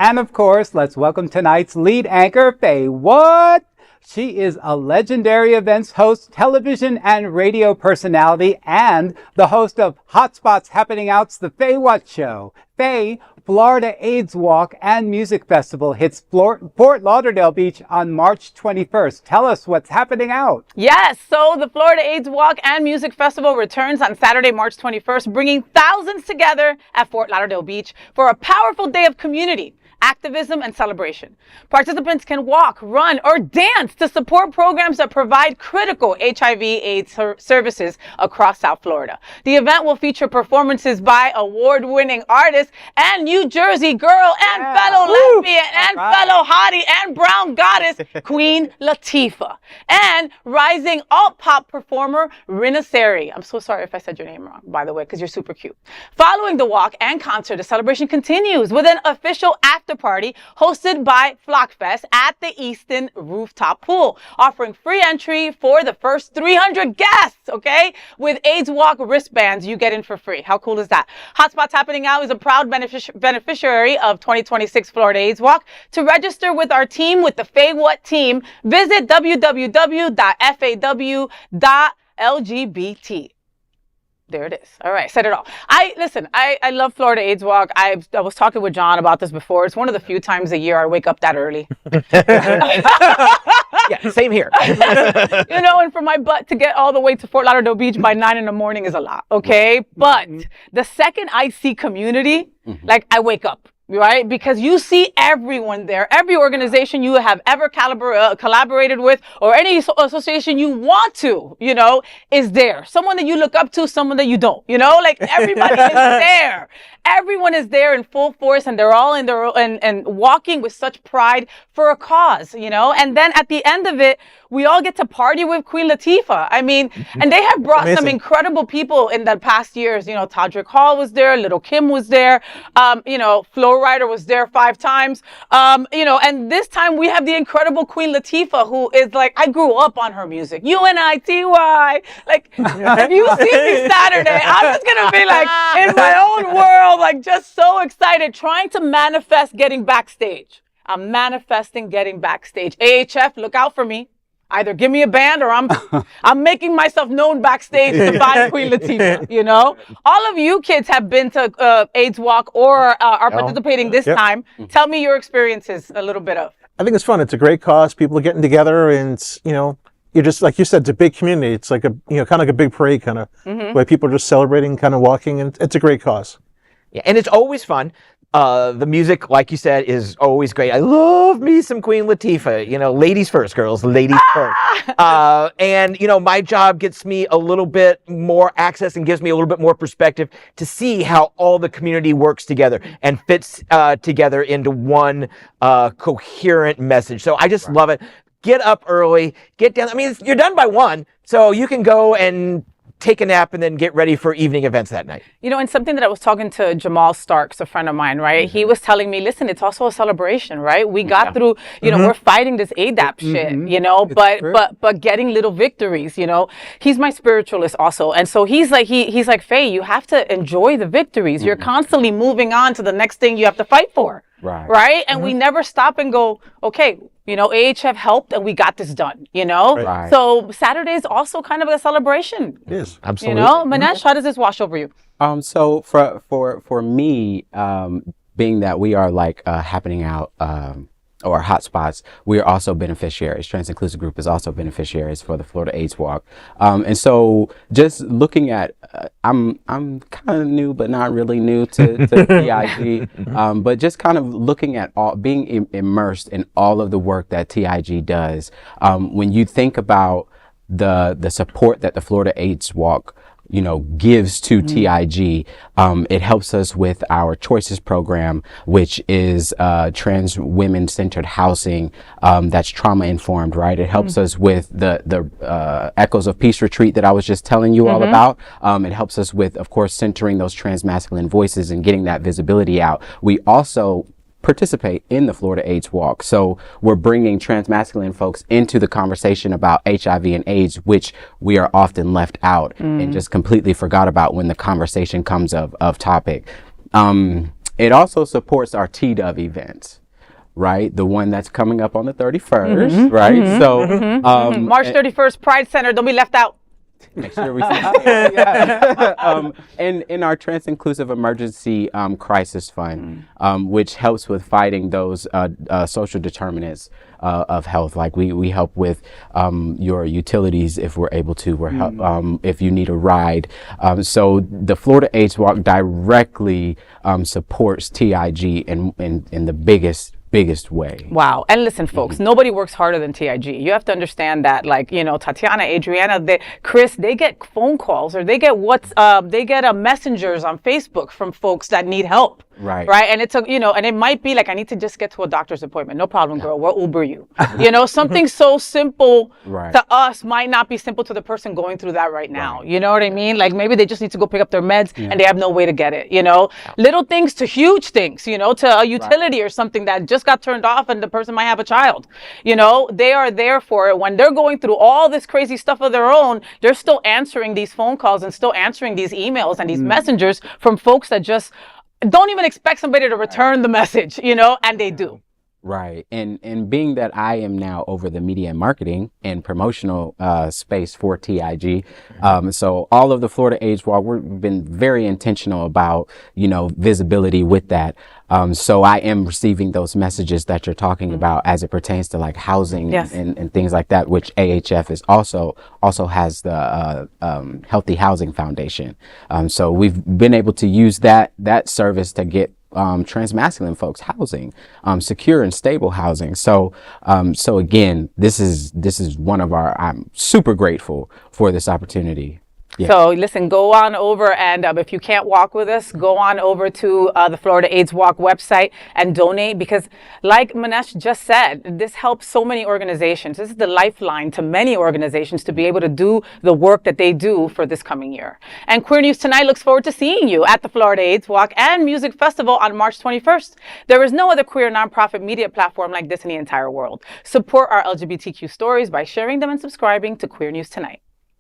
And of course, let's welcome tonight's lead anchor, Faye What? She is a legendary events host, television and radio personality, and the host of Hotspots Happening Out's The Faye What Show. Faye, Florida AIDS Walk and Music Festival hits Fort Lauderdale Beach on March 21st. Tell us what's happening out. Yes, so the Florida AIDS Walk and Music Festival returns on Saturday, March 21st, bringing thousands together at Fort Lauderdale Beach for a powerful day of community, activism, and celebration. Participants can walk, run, or dance to support programs that provide critical HIV/AIDS services across South Florida. The event will feature performances by award-winning artists and New Jersey girl and fellow lesbian and fellow hottie and brown goddess, Queen Latifah, and rising alt-pop performer, Rina Seri. I'm so sorry if I said your name wrong, by the way, because you're super cute. Following the walk and concert, the celebration continues with an official after party hosted by Flockfest at the Easton Rooftop Pool, offering free entry for the first 300 guests, okay? With AIDS Walk wristbands, you get in for free. How cool is that? Hotspots Happening Out is a proud beneficiary of 2026 Florida AIDS Walk. To register with our team, with the Faye What team, visit www.faw.lgbt. There it is. All right, said it all. I love Florida AIDS Walk. I was talking with John about this before. It's one of the few times a year I wake up that early. Yeah, same here. You know, and for my butt to get all the way to Fort Lauderdale Beach by 9 in the morning is a lot, okay? But the second I see community, like I wake up. Right? Because you see everyone there, every organization you have ever collaborated with, or any association you want to, you know, is there. Someone that you look up to, someone that you don't, you know, like everybody is there. Everyone is there in full force, and they're all in their and walking with such pride for a cause, you know. And then at the end of it, we all get to party with Queen Latifah. I mean, and they have brought some incredible people in the past years. You know, Todrick Hall was there, Little Kim was there, you know, Flo Rida was there 5 times, you know, and this time we have the incredible Queen Latifah, who is like, I grew up on her music. UNITY. Like, if you see me Saturday, I'm just gonna be like in my own world, like just so excited, trying to manifest getting backstage. I'm manifesting getting backstage. AHF, look out for me. Either give me a band or I'm making myself known backstage to find Queen Latifah, you know? All of you kids have been to AIDS Walk or are participating this time. Tell me your experiences a little bit of. I think it's fun. It's a great cause. People are getting together, and it's, you know, you're just, like you said, it's a big community. It's like a, you know, kind of like a big parade kind of, where people are just celebrating, kind of walking, and it's a great cause. Yeah, and it's always fun. The music, like you said, is always great. I love me some Queen Latifah. You know, ladies first, girls, ladies first. And, you know, my job gets me a little bit more access and gives me a little bit more perspective to see how all the community works together and fits together into one coherent message. So I just love it. Get up early, get down. I mean, you're done by 1, so you can go and take a nap and then get ready for evening events that night. You know, and something that I was talking to Jamal Starks, a friend of mine, right? He was telling me, listen, it's also a celebration, right? We got through, you know, we're fighting this ADAP shit, you know, but getting little victories, you know. He's my spiritualist also. And so he's like, he's like, Faye, you have to enjoy the victories. You're constantly moving on to the next thing you have to fight for. Right? And we never stop and go, okay, you know, AHF helped and we got this done, you know? So Saturday is also kind of a celebration. It is. Absolutely. You know, Manesh, how does this wash over you? So for me, being that we are like happening out or hotspots, we are also beneficiaries. Trans Inclusive Group is also beneficiaries for the Florida AIDS Walk. And so just looking at, I'm kind of new, but not really new to TIG, but just kind of looking at being immersed in all of the work that TIG does. When you think about the support that the Florida AIDS Walk you know, gives to TIG. It helps us with our Choices program, which is trans women centered housing that's trauma informed, right? It helps us with the Echoes of Peace retreat that I was just telling you all about. It helps us with, of course, centering those trans masculine voices and getting that visibility out. We also participate in the Florida AIDS Walk. So we're bringing trans masculine folks into the conversation about HIV and AIDS, which we are often left out and just completely forgot about when the conversation comes of topic. It also supports our T-Dove events, right? The one that's coming up on the 31st, right? So, March 31st, Pride Center. Don't be left out. make sure we see yeah. And in our Trans Inclusive Emergency Crisis Fund, which helps with fighting those social determinants of health. Like we help with your utilities if we're able to. We're if you need a ride. So the Florida AIDS Walk directly supports TIG in the biggest way. Wow. And listen, folks, nobody works harder than TIG. You have to understand that, like, you know, Tatiana, Adriana, Chris, they get phone calls or they get messengers on Facebook from folks that need help. Right. Right. And it's and it might be like, I need to just get to a doctor's appointment. No problem, girl. We'll Uber you. You know, something so simple to us might not be simple to the person going through that right now. You know what I mean? Like maybe they just need to go pick up their meds and they have no way to get it, you know, little things to huge things, you know, to a utility or something that just got turned off and the person might have a child. You know, they are there for it. When they're going through all this crazy stuff of their own, they're still answering these phone calls and still answering these emails and these messengers from folks that just don't even expect somebody to return the message, you know, and they do. Right. And being that I am now over the media and marketing and promotional space for TIG, so all of the Florida AIDS Walk, we've been very intentional about, you know, visibility with that. So I am receiving those messages that you're talking about as it pertains to like housing and things like that, which AHF is also has the Healthy Housing Foundation. So we've been able to use that service to get transmasculine folks housing, secure and stable housing. So again, this is one of our, I'm super grateful for this opportunity. Yeah. So listen, go on over and if you can't walk with us, go on over to the Florida AIDS Walk website and donate, because like Manesh just said, this helps so many organizations. This is the lifeline to many organizations to be able to do the work that they do for this coming year. And Queer News Tonight looks forward to seeing you at the Florida AIDS Walk and Music Festival on March 21st. There is no other queer nonprofit media platform like this in the entire world. Support our LGBTQ stories by sharing them and subscribing to Queer News Tonight.